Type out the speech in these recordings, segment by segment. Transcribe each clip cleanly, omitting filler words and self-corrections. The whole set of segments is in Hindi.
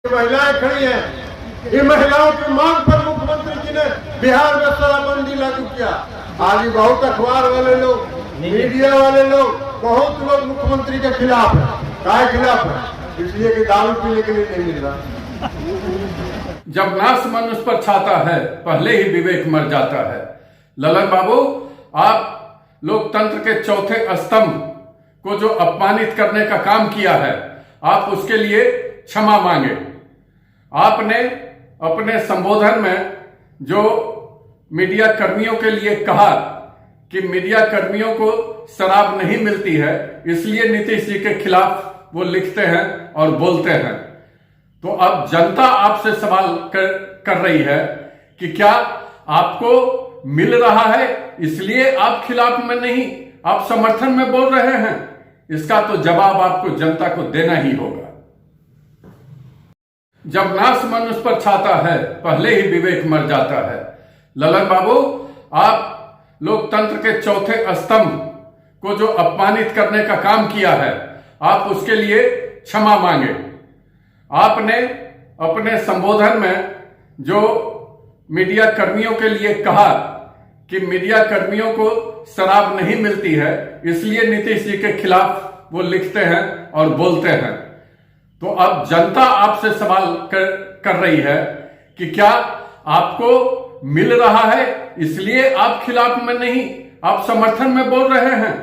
महिलाएं खड़ी हैं। इन महिलाओं की मांग पर मुख्यमंत्री जी ने बिहार में शराबबंदी लागू किया। आज बहुत अखबार वाले लोग, मीडिया वाले लोग, बहुत लोग मुख्यमंत्री के खिलाफ है। काय खिलाफ है? इसलिए कि दारू पीने के लिए नहीं मिल रहा। जब नाश मनुष्य पर छाता है, पहले ही विवेक मर जाता है। ललन बाबू, आप लोकतंत्र के चौथे स्तंभ को जो अपमानित करने का काम किया है, आप उसके लिए क्षमा मांगे। आपने अपने संबोधन में जो मीडिया कर्मियों के लिए कहा कि मीडिया कर्मियों को शराब नहीं मिलती है, इसलिए नीतीश जी के खिलाफ वो लिखते हैं और बोलते हैं। तो अब जनता आपसे सवाल कर रही है कि क्या आपको मिल रहा है, इसलिए आप खिलाफ में नहीं, आप समर्थन में बोल रहे हैं? इसका तो जवाब आपको जनता को देना ही होगा। जब नाश मनुष्य पर छाता है, पहले ही विवेक मर जाता है। ललन बाबू, आप लोकतंत्र के चौथे स्तंभ को जो अपमानित करने का काम किया है, आप उसके लिए क्षमा मांगे। आपने अपने संबोधन में जो मीडिया कर्मियों के लिए कहा कि मीडिया कर्मियों को शराब नहीं मिलती है, इसलिए नीतीश जी के खिलाफ वो लिखते हैं और बोलते हैं। तो अब जनता आपसे सवाल कर रही है कि क्या आपको मिल रहा है, इसलिए आप खिलाफ में नहीं, आप समर्थन में बोल रहे हैं?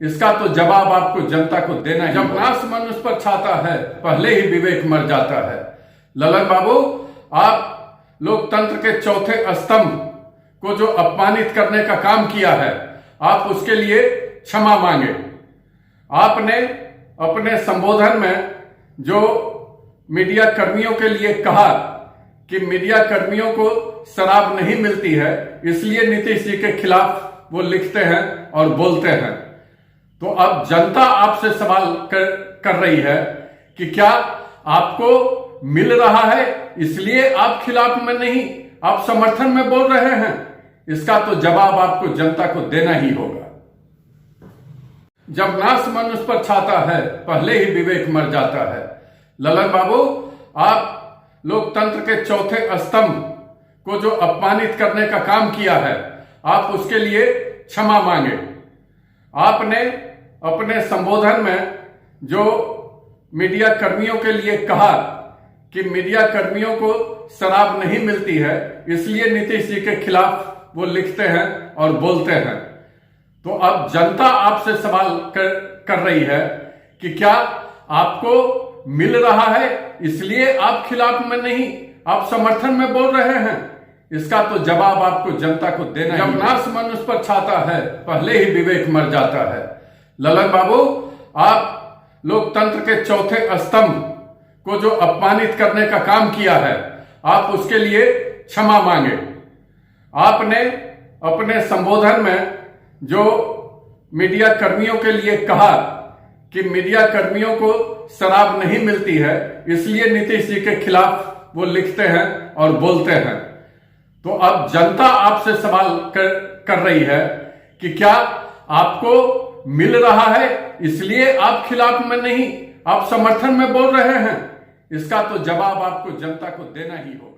इसका तो जवाब आपको जनता को देना है। जब नाश मनुष्य पर छाता है, पहले ही विवेक मर जाता है। ललन बाबू, आप लोकतंत्र के चौथे स्तंभ को जो अपमानित करने का काम किया है, आप उसके लिए क्षमा मांगे। आपने अपने संबोधन में जो मीडिया कर्मियों के लिए कहा कि मीडिया कर्मियों को शराब नहीं मिलती है, इसलिए नीतीश जी के खिलाफ वो लिखते हैं और बोलते हैं। तो अब जनता आपसे सवाल कर रही है कि क्या आपको मिल रहा है, इसलिए आप खिलाफ में नहीं, आप समर्थन में बोल रहे हैं? इसका तो जवाब आपको जनता को देना ही होगा। जब नाश मनुष्य पर छाता है, पहले ही विवेक मर जाता है। ललन बाबू, आप लोकतंत्र के चौथे स्तंभ को जो अपमानित करने का काम किया है, आप उसके लिए क्षमा मांगे। आपने अपने संबोधन में जो मीडिया कर्मियों के लिए कहा कि मीडिया कर्मियों को शराब नहीं मिलती है, इसलिए नीतीश जी के खिलाफ वो लिखते हैं और बोलते हैं। तो अब जनता आपसे सवाल कर रही है कि क्या आपको मिल रहा है, इसलिए आप खिलाफ में नहीं, आप समर्थन में बोल रहे हैं? इसका तो जवाब आपको जनता को देना है। जब नाश मनुष्य पर छाता है, पहले ही विवेक मर जाता है। ललन बाबू, आप लोकतंत्र के चौथे स्तंभ को जो अपमानित करने का काम किया है, आप उसके लिए क्षमा मांगे। आपने अपने संबोधन में जो मीडिया कर्मियों के लिए कहा कि मीडिया कर्मियों को शराब नहीं मिलती है, इसलिए नीतीश जी के खिलाफ वो लिखते हैं और बोलते हैं। तो अब जनता आपसे सवाल कर रही है कि क्या आपको मिल रहा है, इसलिए आप खिलाफ में नहीं, आप समर्थन में बोल रहे हैं? इसका तो जवाब आपको जनता को देना ही होगा।